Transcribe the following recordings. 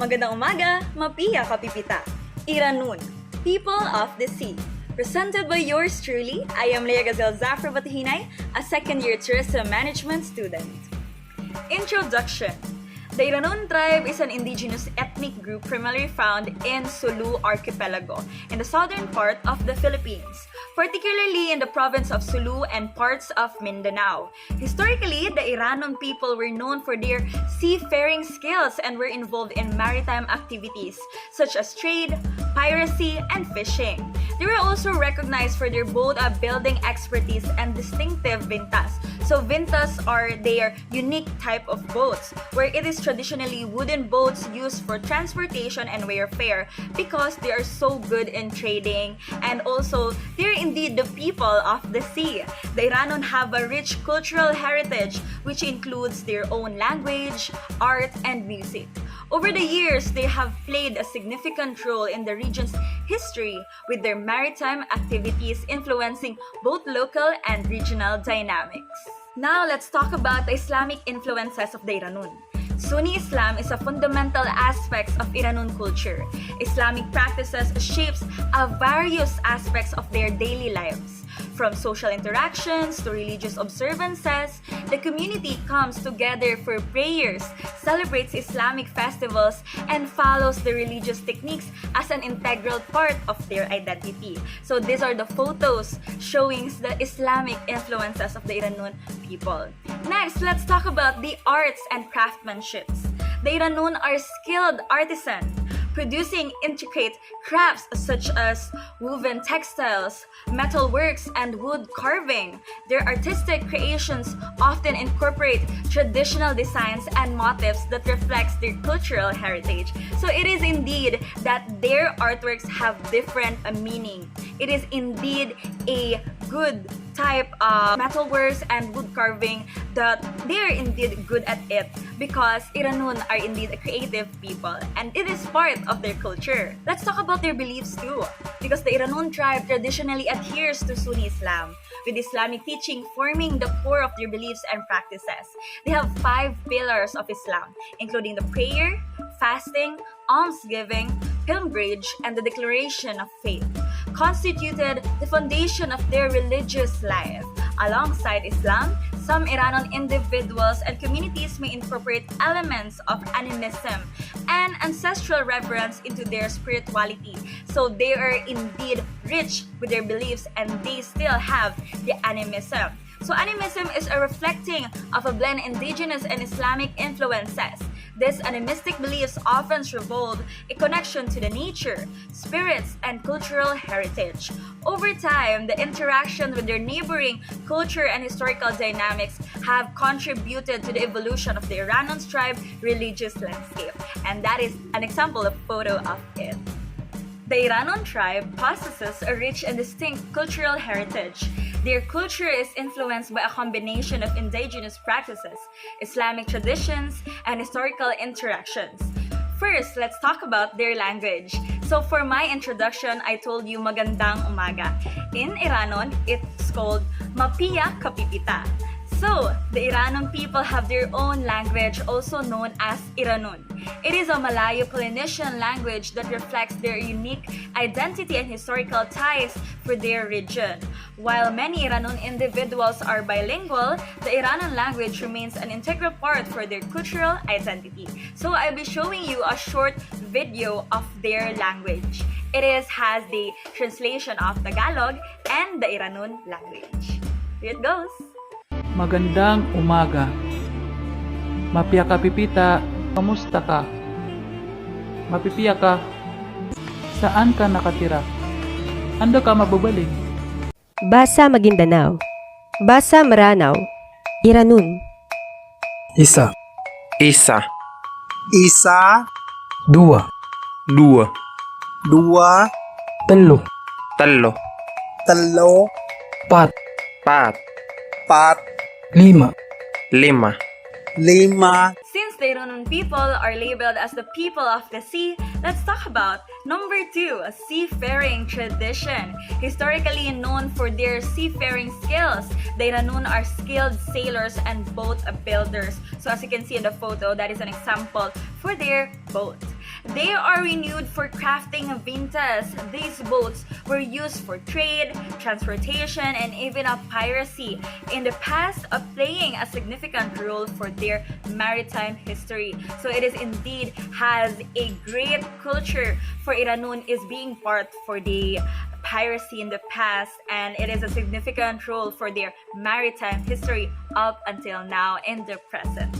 Magandang umaga, mapiya kapipita. Iranun, people of the sea. Presented by yours truly, I am Grazielle Batuhinay, a second-year tourism management student. Introduction. The Iranun tribe is an indigenous ethnic group primarily found in Sulu Archipelago in the southern part of the Philippines, particularly in the province of Sulu and parts of Mindanao. Historically, the Iranun people were known for their seafaring skills and were involved in maritime activities such as trade, piracy, and fishing. They were also recognized for their boat building expertise and distinctive vintas. So vintas are their unique type of boats, where it is traditionally wooden boats used for transportation and warfare because they are so good in trading, and also they're indeed the people of the sea. The Iranun have a rich cultural heritage which includes their own language, art, and music. Over the years, they have played a significant role in the region's history with their maritime activities influencing both local and regional dynamics. Now, let's talk about the Islamic influences of the Iranun. Sunni Islam is a fundamental aspect of Iranun culture. Islamic practices shapes various aspects of their daily lives. From social interactions to religious observances, the community comes together for prayers, celebrates Islamic festivals, and follows the religious techniques as an integral part of their identity. So these are the photos showing the Islamic influences of the Iranun people. Next, let's talk about the arts and craftsmanships. The Iranun are skilled artisans, producing intricate crafts such as woven textiles, metalworks, and wood carving. Their artistic creations often incorporate traditional designs and motifs that reflects their cultural heritage. So it is indeed that their artworks have different meaning. It is indeed a good type of metalworks and wood carving that they are indeed good at it because Iranun are indeed a creative people and it is part of their culture. Let's talk about their beliefs too, because the Iranun tribe traditionally adheres to Sunni Islam, with Islamic teaching forming the core of their beliefs and practices. They have 5 pillars of Islam, including the prayer, fasting, almsgiving, pilgrimage, and the declaration of faith, constituted the foundation of their religious life. Alongside Islam, some Iranun individuals and communities may incorporate elements of animism and ancestral reverence into their spirituality. So they are indeed rich with their beliefs and they still have the animism. So animism is a reflecting of a blend indigenous and Islamic influences. These animistic beliefs often revolve a connection to the nature, spirits, and cultural heritage. Over time, the interaction with their neighboring culture and historical dynamics have contributed to the evolution of the Iranun tribe religious landscape. And that is an example of photo of it. The Iranun tribe possesses a rich and distinct cultural heritage. Their culture is influenced by a combination of indigenous practices, Islamic traditions, and historical interactions. First, let's talk about their language. So for my introduction, I told you magandang umaga. In Iranun, it's called mapiya kapipita. So, the Iranun people have their own language, also known as Iranun. It is a Malayo-Polynesian language that reflects their unique identity and historical ties for their region. While many Iranun individuals are bilingual, the Iranun language remains an integral part for their cultural identity. So, I'll be showing you a short video of their language. Has the translation of Tagalog and the Iranun language. Here it goes. Magandang umaga. Mapiya ka pipita, kamusta ka? Mapipiya ka? Saan ka nakatira? Ando ka mababalik? Basa Maguindanao. Basa Maranao. Iranun. Isa. Isa. Isa. Dua. Dua. Dua. Talo. Talo. Talo. Pat. Pat. Pat. Lima. Lima. Lima. Since the Iranun people are labeled as the people of the sea, let's talk about number 2, a seafaring tradition. Historically known for their seafaring skills, the Iranun are skilled sailors and boat builders. So as you can see in the photo, that is an example for their boat. They are renewed for crafting vintas. These boats were used for trade, transportation, and even a piracy in the past, playing a significant role for their maritime history. So it is indeed has a great culture for Iranun is being part for the piracy in the past, and it is a significant role for their maritime history up until now in the present.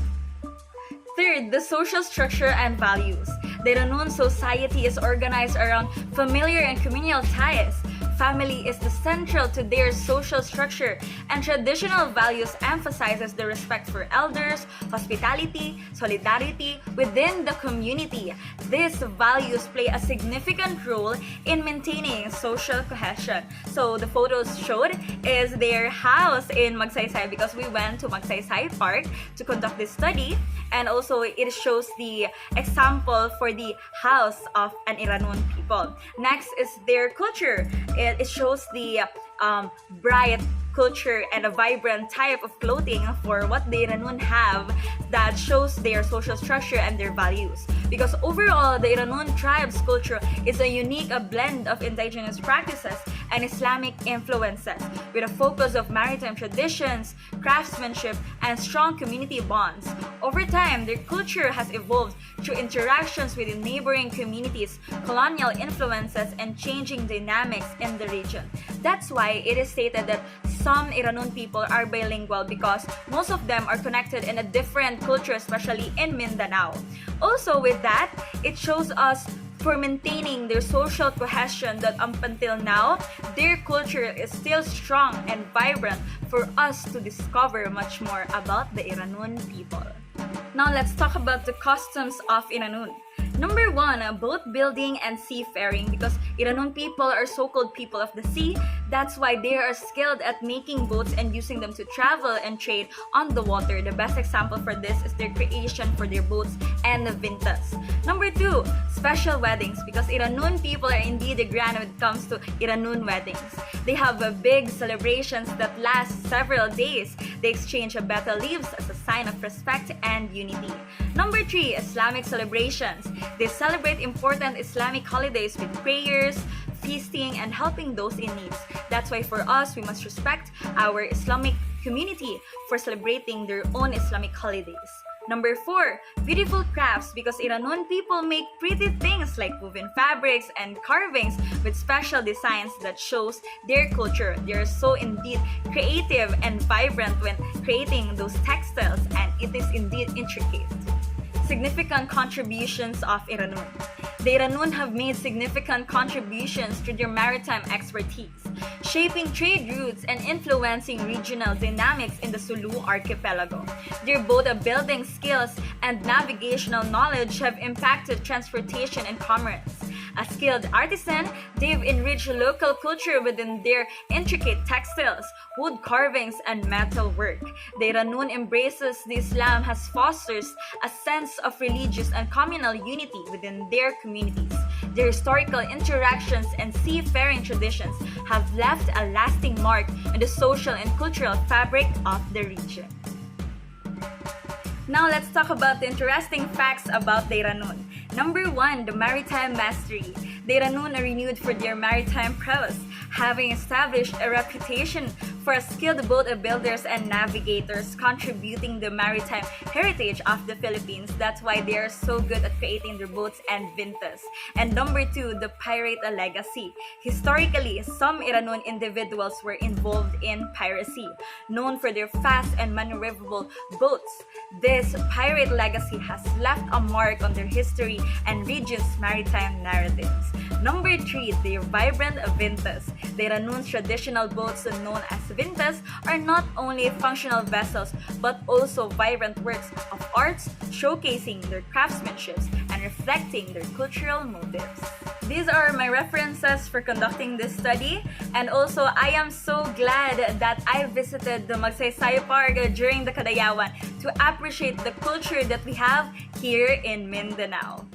Third, the social structure and values. The Iranun society is organized around familiar and communal ties. Family is the central to their social structure, and traditional values emphasizes the respect for elders, hospitality, solidarity within the community. These values play a significant role in maintaining social cohesion. So the photos showed is their house in Magsaysay, because we went to Magsaysay Park to conduct this study, and also it shows the example for the house of an Iranun people. Next is their culture. It shows the bright culture and a vibrant type of clothing for what the Iranun have that shows their social structure and their values. Because overall, the Iranun tribe's culture is a unique blend of indigenous practices and Islamic influences, with a focus of maritime traditions, craftsmanship, and strong community bonds. Over time, their culture has evolved through interactions with the neighboring communities, colonial influences, and changing dynamics in the region. That's why it is stated that some Iranun people are bilingual, because most of them are connected in a different culture, especially in Mindanao. Also with that, it shows us for maintaining their social cohesion that up until now, their culture is still strong and vibrant for us to discover much more about the Iranun people. Now let's talk about the customs of Iranun. Number 1, boat building and seafaring, because Iranun people are so-called people of the sea. That's why they are skilled at making boats and using them to travel and trade on the water. The best example for this is their creation for their boats and the vintas. Number 2, special weddings, because Iranun people are indeed the grand when it comes to Iranun weddings. They have big celebrations that last several days. They exchange betel leaves as a sign of respect and unity. Number 3, Islamic celebrations. They celebrate important Islamic holidays with prayers, feasting, and helping those in need. That's why for us, we must respect our Islamic community for celebrating their own Islamic holidays. Number 4, beautiful crafts, because Iranun people make pretty things like woven fabrics and carvings with special designs that shows their culture. They are so indeed creative and vibrant when creating those textiles, and it is indeed intricate. Significant contributions of Iranun. The Iranun have made significant contributions to their maritime expertise, shaping trade routes and influencing regional dynamics in the Sulu archipelago. Their boat building skills and navigational knowledge have impacted transportation and commerce. As skilled artisan, they've enriched local culture within their intricate textiles, wood carvings, and metal work. The Iranun embraces the Islam has fosters a sense of religious and communal unity within their communities. Their historical interactions and seafaring traditions have left a lasting mark on the social and cultural fabric of the region. Now let's talk about the interesting facts about the Iranun. Number 1, the maritime mastery. The Iranun are renewed for their maritime prowess, having established a reputation for skilled boat builders and navigators, contributing the maritime heritage of the Philippines. That's why they are so good at creating their boats and vintas. And number 2, the pirate legacy. Historically, some Iranun individuals were involved in piracy, known for their fast and maneuverable boats. This pirate legacy has left a mark on their history and region's maritime narratives. Number 3, their vibrant vintas. The Iranun's traditional boats known as vintas are not only functional vessels but also vibrant works of arts showcasing their craftsmanship and reflecting their cultural motives. These are my references for conducting this study, and also I am so glad that I visited the Magsaysay Park during the Kadayawan to appreciate the culture that we have here in Mindanao.